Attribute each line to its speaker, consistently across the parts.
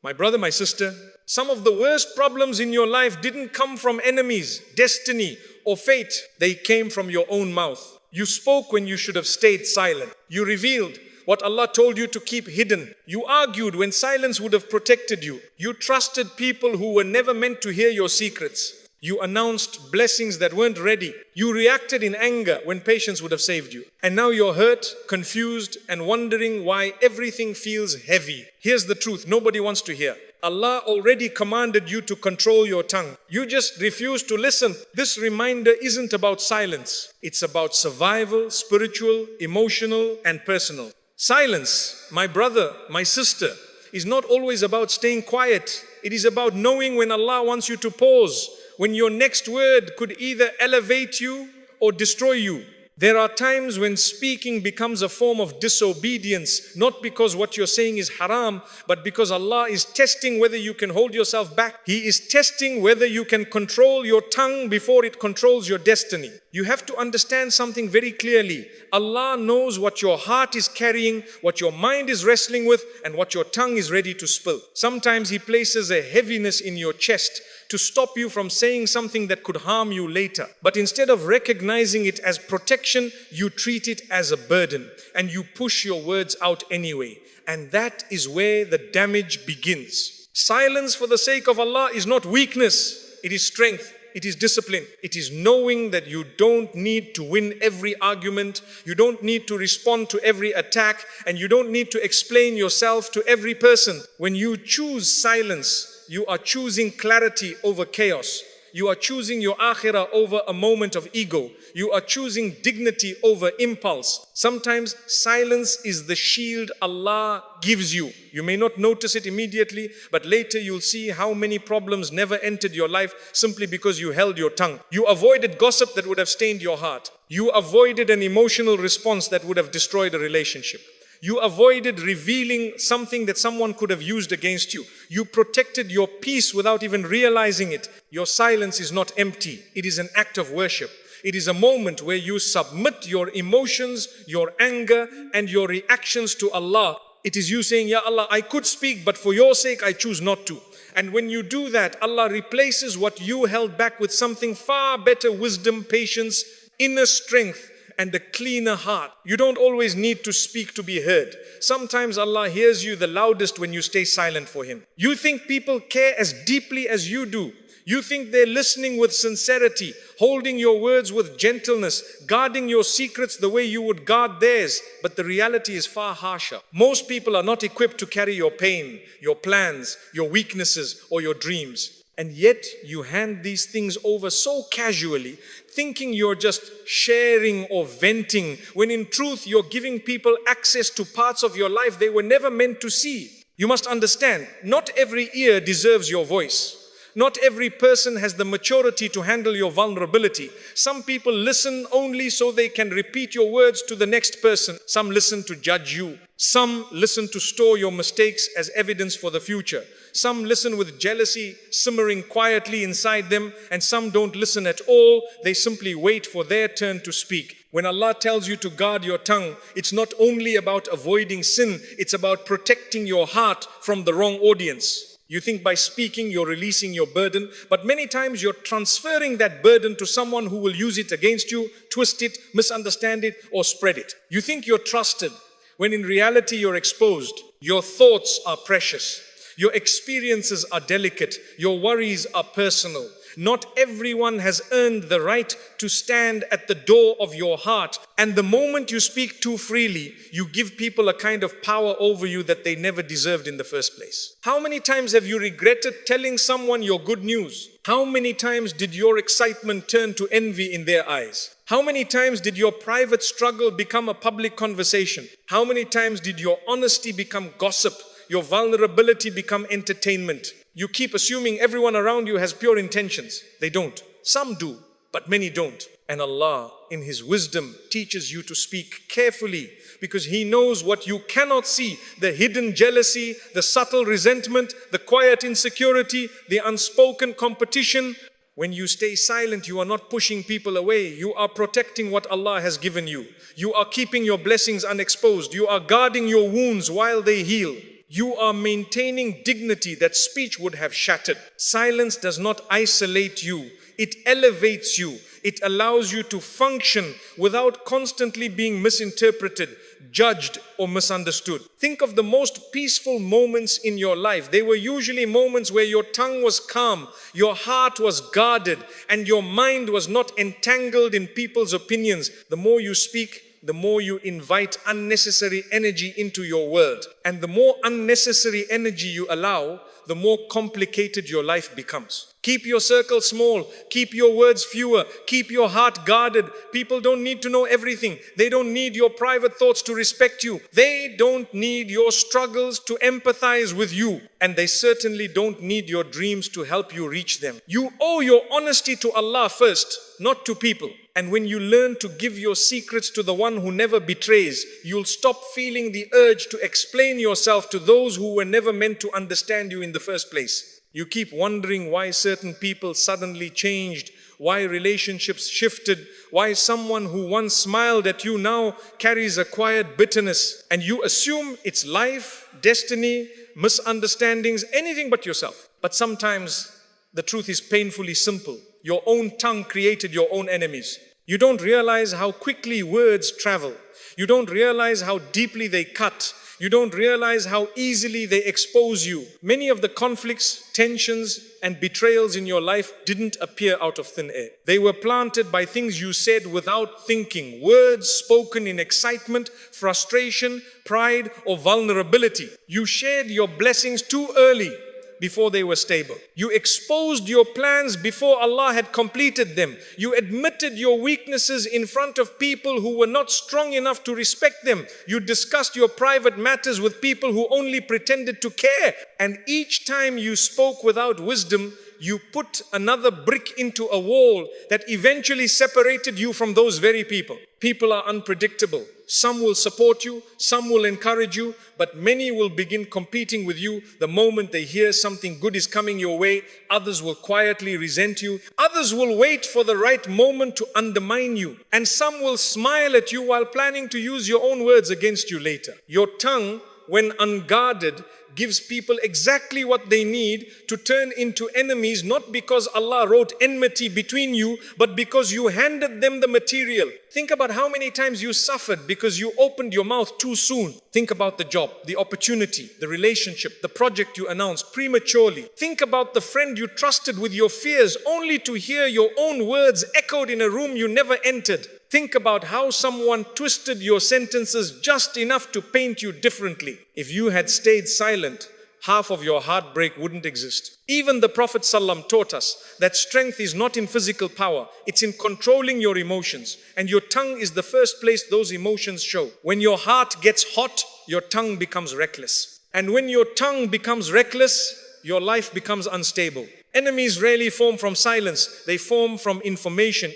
Speaker 1: My brother, my sister, some of the worst problems in your life didn't come from enemies, destiny, or fate. They came from your own mouth. You spoke when you should have stayed silent. You revealed what Allah told you to keep hidden. You argued when silence would have protected you. You trusted people who were never meant to hear your secrets. You announced blessings that weren't ready. You reacted in anger when patience would have saved you. And now you're hurt, confused, and wondering why everything feels heavy. Here's the truth nobody wants to hear. Allah already commanded you to control your tongue. You just refuse to listen. This reminder isn't about silence. It's about survival, spiritual, emotional, and personal. Silence, my brother, my sister, is not always about staying quiet. It is about knowing when Allah wants you to pause, when your next word could either elevate you or destroy you. There are times when speaking becomes a form of disobedience, not because what you're saying is haram, but because Allah is testing whether you can hold yourself back. He is testing whether you can control your tongue before it controls your destiny. You have to understand something very clearly. Allah knows what your heart is carrying, what your mind is wrestling with, and what your tongue is ready to spill. Sometimes He places a heaviness in your chest to stop you from saying something that could harm you later. But instead of recognizing it as protection, you treat it as a burden and you push your words out anyway. And that is where the damage begins. Silence for the sake of Allah is not weakness, it is strength. It is discipline. It is knowing that you don't need to win every argument. You don't need to respond to every attack. And you don't need to explain yourself to every person. When you choose silence, you are choosing clarity over chaos. You are choosing your akhirah over a moment of ego. You are choosing dignity over impulse. Sometimes silence is the shield Allah gives you. You may not notice it immediately, but later you'll see how many problems never entered your life simply because you held your tongue. You avoided gossip that would have stained your heart. You avoided an emotional response that would have destroyed a relationship. You avoided revealing something that someone could have used against you. You protected your peace without even realizing it. Your silence is not empty. It is an act of worship. It is a moment where you submit your emotions, your anger, and your reactions to Allah. It is you saying, Ya Allah, I could speak, but for your sake, I choose not to. And when you do that, Allah replaces what you held back with something far better: wisdom, patience, inner strength, and a cleaner heart. You don't always need to speak to be heard. Sometimes Allah hears you the loudest when you stay silent for Him. You think people care as deeply as you do. You think they're listening with sincerity, holding your words with gentleness, guarding your secrets the way you would guard theirs. But the reality is far harsher. Most people are not equipped to carry your pain, your plans, your weaknesses, or your dreams. And yet you hand these things over so casually, thinking you're just sharing or venting, when in truth you're giving people access to parts of your life they were never meant to see. You must understand, not every ear deserves your voice. Not every person has the maturity to handle your vulnerability. Some people listen only so they can repeat your words to the next person. Some listen to judge you. Some listen to store your mistakes as evidence for the future. Some listen with jealousy simmering quietly inside them, and some don't listen at all. They simply wait for their turn to speak. When Allah tells you to guard your tongue, it's not only about avoiding sin, it's about protecting your heart from the wrong audience. You think by speaking you're releasing your burden, but many times you're transferring that burden to someone who will use it against you, twist it, misunderstand it, or spread it. You think you're trusted, when in reality you're exposed. Your thoughts are precious. Your experiences are delicate. Your worries are personal. Not everyone has earned the right to stand at the door of your heart. And the moment you speak too freely, you give people a kind of power over you that they never deserved in the first place. How many times have you regretted telling someone your good news? How many times did your excitement turn to envy in their eyes? How many times did your private struggle become a public conversation? How many times did your honesty become gossip? Your vulnerability become entertainment? You keep assuming everyone around you has pure intentions. They don't. Some do, but many don't. And Allah, in His wisdom, teaches you to speak carefully because He knows what you cannot see: the hidden jealousy, the subtle resentment, the quiet insecurity, the unspoken competition. When you stay silent, you are not pushing people away. You are protecting what Allah has given you. You are keeping your blessings unexposed. You are guarding your wounds while they heal. You are maintaining dignity that speech would have shattered. Silence does not isolate you. It elevates you. It allows you to function without constantly being misinterpreted, judged, or misunderstood. Think of the most peaceful moments in your life. They were usually moments where your tongue was calm, your heart was guarded, and your mind was not entangled in people's opinions. The more you speak, the more you invite unnecessary energy into your world. And the more unnecessary energy you allow, the more complicated your life becomes. Keep your circle small, keep your words fewer, keep your heart guarded. People don't need to know everything. They don't need your private thoughts to respect you. They don't need your struggles to empathize with you. And they certainly don't need your dreams to help you reach them. You owe your honesty to Allah first, not to people. And when you learn to give your secrets to the one who never betrays, you'll stop feeling the urge to explain yourself to those who were never meant to understand you in the first place. You keep wondering why certain people suddenly changed, why relationships shifted, why someone who once smiled at you now carries a quiet bitterness. And you assume it's life, destiny, misunderstandings, anything but yourself. But sometimes the truth is painfully simple. Your own tongue created your own enemies. You don't realize how quickly words travel. You don't realize how deeply they cut. You don't realize how easily they expose you. Many of the conflicts, tensions, and betrayals in your life didn't appear out of thin air. They were planted by things you said without thinking, words spoken in excitement, frustration, pride, or vulnerability. You shared your blessings too early, before they were stable. You exposed your plans before Allah had completed them. You admitted your weaknesses in front of people who were not strong enough to respect them. You discussed your private matters with people who only pretended to care. And each time you spoke without wisdom, you put another brick into a wall that eventually separated you from those very people. People are unpredictable. Some will support you, some will encourage you, but many will begin competing with you the moment they hear something good is coming your way. Others will quietly resent you. Others will wait for the right moment to undermine you. And some will smile at you while planning to use your own words against you later. Your tongue, when unguarded, gives people exactly what they need to turn into enemies, not because Allah wrote enmity between you, but because you handed them the material. Think about how many times you suffered because you opened your mouth too soon. Think about the job, the opportunity, the relationship, the project you announced prematurely. Think about the friend you trusted with your fears only to hear your own words echoed in a room you never entered. Think about how someone twisted your sentences just enough to paint you differently. If you had stayed silent, half of your heartbreak wouldn't exist. Even the Prophet ﷺ taught us that strength is not in physical power, it's in controlling your emotions. And your tongue is the first place those emotions show. When your heart gets hot, your tongue becomes reckless. And when your tongue becomes reckless, your life becomes unstable. Enemies rarely form from silence. They form from information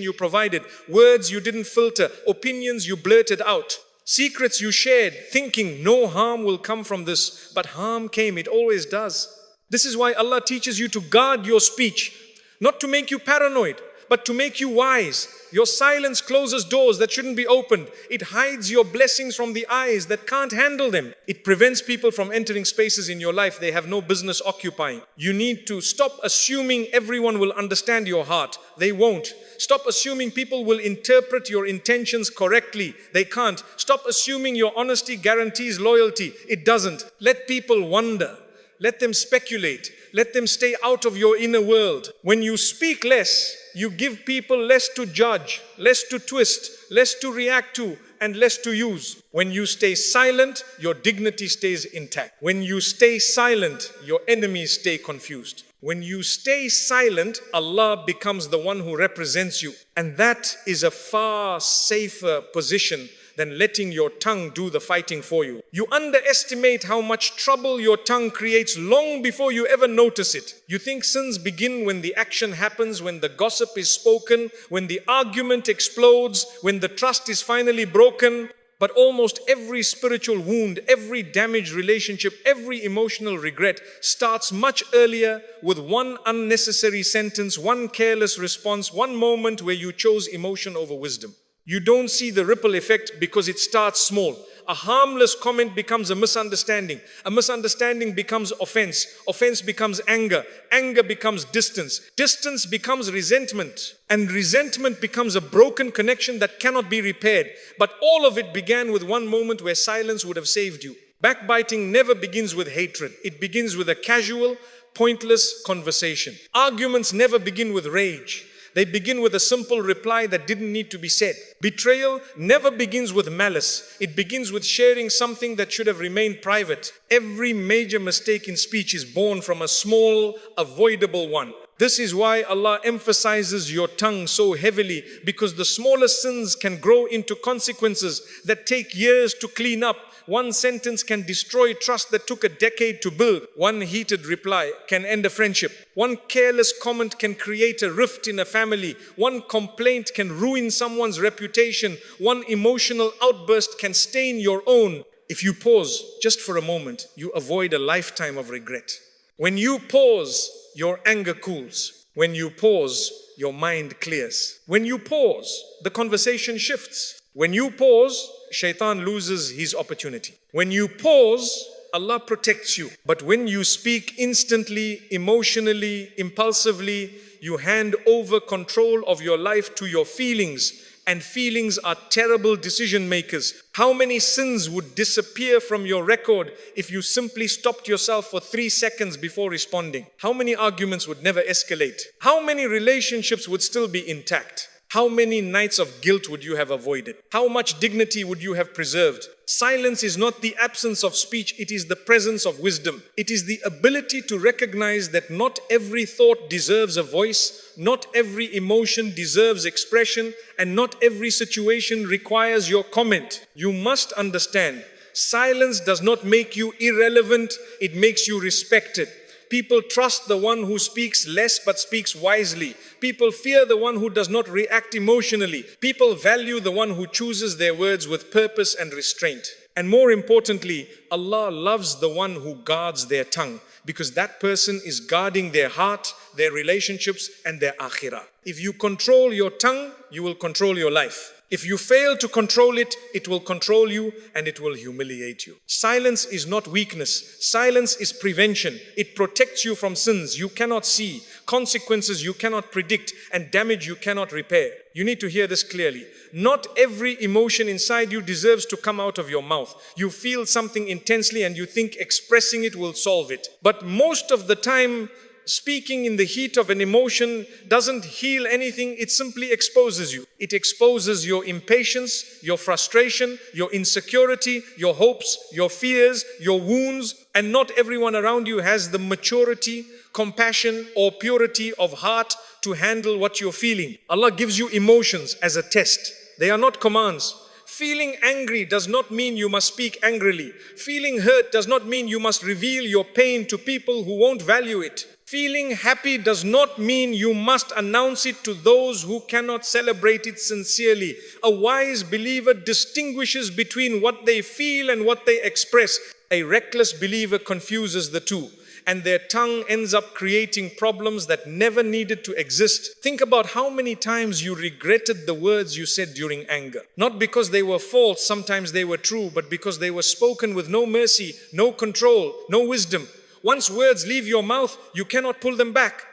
Speaker 1: you provided, words you didn't filter, opinions you blurted out, secrets you shared, thinking no harm will come from this. But harm came, it always does. This is why Allah teaches you to guard your speech, not to make you paranoid, but to make you wise. Your silence closes doors that shouldn't be opened. It hides your blessings from the eyes that can't handle them. It prevents people from entering spaces in your life they have no business occupying. You need to stop assuming everyone will understand your heart. They won't. Stop assuming people will interpret your intentions correctly. They can't. Stop assuming your honesty guarantees loyalty. It doesn't. Let people wonder. Let them speculate. Let them stay out of your inner world. When you speak less, you give people less to judge, less to twist, less to react to, and less to use. When you stay silent, your dignity stays intact. When you stay silent, your enemies stay confused. When you stay silent, Allah becomes the one who represents you. And that is a far safer position than letting your tongue do the fighting for you. You underestimate how much trouble your tongue creates long before you ever notice it. You think sins begin when the action happens, when the gossip is spoken, when the argument explodes, when the trust is finally broken. But almost every spiritual wound, every damaged relationship, every emotional regret starts much earlier with one unnecessary sentence, one careless response, one moment where you chose emotion over wisdom. You don't see the ripple effect because it starts small. A harmless comment becomes a misunderstanding. A misunderstanding becomes offense. Offense becomes anger. Anger becomes distance. Distance becomes resentment. And resentment becomes a broken connection that cannot be repaired. But all of it began with one moment where silence would have saved you. Backbiting never begins with hatred. It begins with a casual, pointless conversation. Arguments never begin with rage. They begin with a simple reply that didn't need to be said. Betrayal never begins with malice. It begins with sharing something that should have remained private. Every major mistake in speech is born from a small, avoidable one. This is why Allah emphasizes your tongue so heavily, because the smallest sins can grow into consequences that take years to clean up. One sentence can destroy trust that took a decade to build. One heated reply can end a friendship. One careless comment can create a rift in a family. One complaint can ruin someone's reputation. One emotional outburst can stain your own. If you pause just for a moment, you avoid a lifetime of regret. When you pause, your anger cools. When you pause, your mind clears. When you pause, the conversation shifts. When you pause, Shaitan loses his opportunity. When you pause, Allah protects you. But when you speak instantly, emotionally, impulsively, you hand over control of your life to your feelings. And feelings are terrible decision makers. How many sins would disappear from your record if you simply stopped yourself for 3 seconds before responding? How many arguments would never escalate? How many relationships would still be intact? How many nights of guilt would you have avoided? How much dignity would you have preserved? Silence is not the absence of speech, it is the presence of wisdom. It is the ability to recognize that not every thought deserves a voice, not every emotion deserves expression, and not every situation requires your comment. You must understand, silence does not make you irrelevant, it makes you respected. People trust the one who speaks less but speaks wisely. People fear the one who does not react emotionally. People value the one who chooses their words with purpose and restraint. And more importantly, Allah loves the one who guards their tongue, because that person is guarding their heart, their relationships, and their akhirah. If you control your tongue, you will control your life. If you fail to control it, it will control you and it will humiliate you. Silence is not weakness. Silence is prevention. It protects you from sins you cannot see, consequences you cannot predict, and damage you cannot repair. You need to hear this clearly. Not every emotion inside you deserves to come out of your mouth. You feel something intensely and you think expressing it will solve it. But most of the time, speaking in the heat of an emotion doesn't heal anything, it simply exposes you. It exposes your impatience, your frustration, your insecurity, your hopes, your fears, your wounds, and not everyone around you has the maturity, compassion, or purity of heart to handle what you're feeling. Allah gives you emotions as a test. They are not commands. Feeling angry does not mean you must speak angrily. Feeling hurt does not mean you must reveal your pain to people who won't value it. Feeling happy does not mean you must announce it to those who cannot celebrate it sincerely. A wise believer distinguishes between what they feel and what they express. A reckless believer confuses the two, and their tongue ends up creating problems that never needed to exist. Think about how many times you regretted the words you said during anger. Not because they were false, sometimes they were true, but because they were spoken with no mercy, no control, no wisdom. Once words leave your mouth, you cannot pull them back.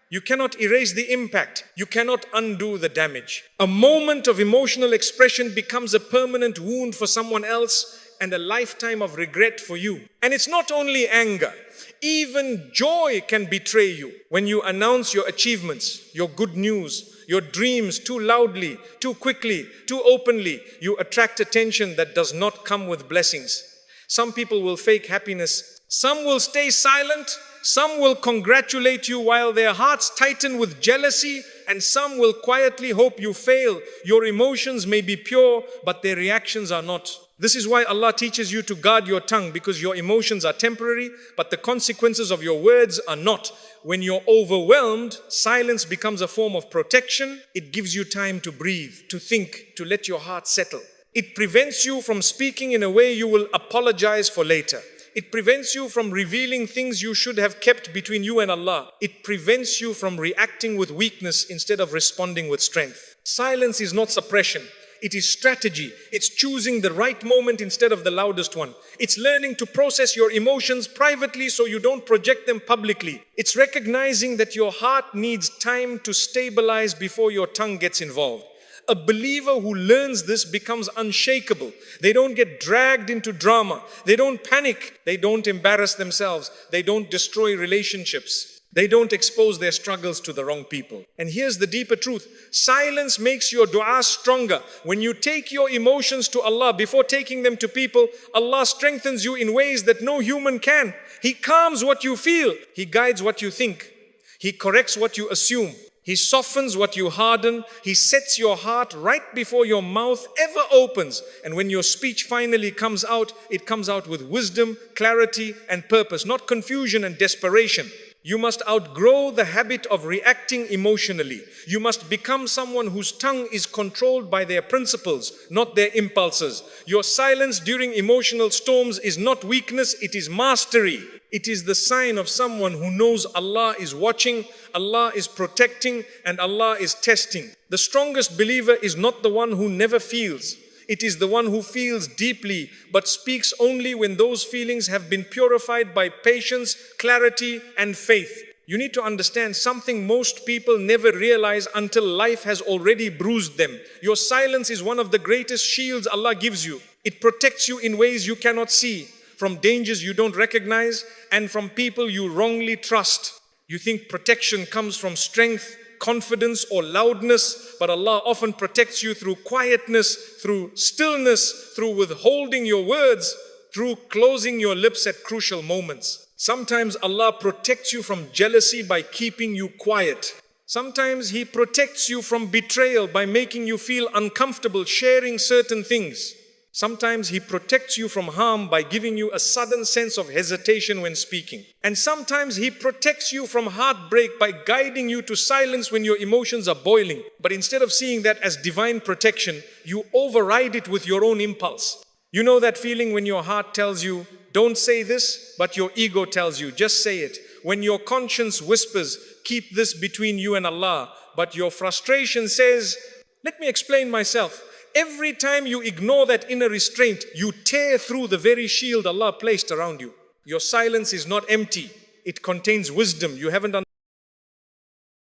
Speaker 1: You cannot erase the impact. You cannot undo the damage. A moment of emotional expression becomes a permanent wound for someone else and a lifetime of regret for you. And it's not only anger. Even joy can betray you. When you announce your achievements, your good news, your dreams too loudly, too quickly, too openly, you attract attention that does not come with blessings. Some people will fake happiness. Some will stay silent, some will congratulate you while their hearts tighten with jealousy, and some will quietly hope you fail. Your emotions may be pure, but their reactions are not. This is why Allah teaches you to guard your tongue, because your emotions are temporary, but the consequences of your words are not. When you're overwhelmed, silence becomes a form of protection. It gives you time to breathe, to think, to let your heart settle. It prevents you from speaking in a way you will apologize for later. It prevents you from revealing things you should have kept between you and Allah. It prevents you from reacting with weakness instead of responding with strength. Silence is not suppression. It is strategy. It's choosing the right moment instead of the loudest one. It's learning to process your emotions privately so you don't project them publicly. It's recognizing that your heart needs time to stabilize before your tongue gets involved. A believer who learns this becomes unshakable. They don't get dragged into drama. They don't panic. They don't embarrass themselves. They don't destroy relationships. They don't expose their struggles to the wrong people. And here's the deeper truth. Silence makes your dua stronger. When you take your emotions to Allah before taking them to people, Allah strengthens you in ways that no human can. He calms what you feel. He guides what you think. He corrects what you assume. He softens what you harden. He sets your heart right before your mouth ever opens. And when your speech finally comes out, it comes out with wisdom, clarity, and purpose, not confusion and desperation. You must outgrow the habit of reacting emotionally. You must become someone whose tongue is controlled by their principles, not their impulses. Your silence during emotional storms is not weakness, it is mastery. It is the sign of someone who knows Allah is watching, Allah is protecting, and Allah is testing. The strongest believer is not the one who never feels. It is the one who feels deeply, but speaks only when those feelings have been purified by patience, clarity, and faith. You need to understand something most people never realize until life has already bruised them. Your silence is one of the greatest shields Allah gives you. It protects you in ways you cannot see, from dangers you don't recognize, and from people you wrongly trust. You think protection comes from strength, confidence, or loudness, but Allah often protects you through quietness, through stillness, through withholding your words, through closing your lips at crucial moments. Sometimes Allah protects you from jealousy by keeping you quiet. Sometimes He protects you from betrayal by making you feel uncomfortable sharing certain things. Sometimes He protects you from harm by giving you a sudden sense of hesitation when speaking. And sometimes He protects you from heartbreak by guiding you to silence when your emotions are boiling. But instead of seeing that as divine protection, you override it with your own impulse. You know that feeling when your heart tells you, don't say this, but your ego tells you, just say it. When your conscience whispers, keep this between you and Allah, but your frustration says, let me explain myself. Every time you ignore that inner restraint, you tear through the very shield Allah placed around you. Your silence is not empty. It contains wisdom you haven't understood.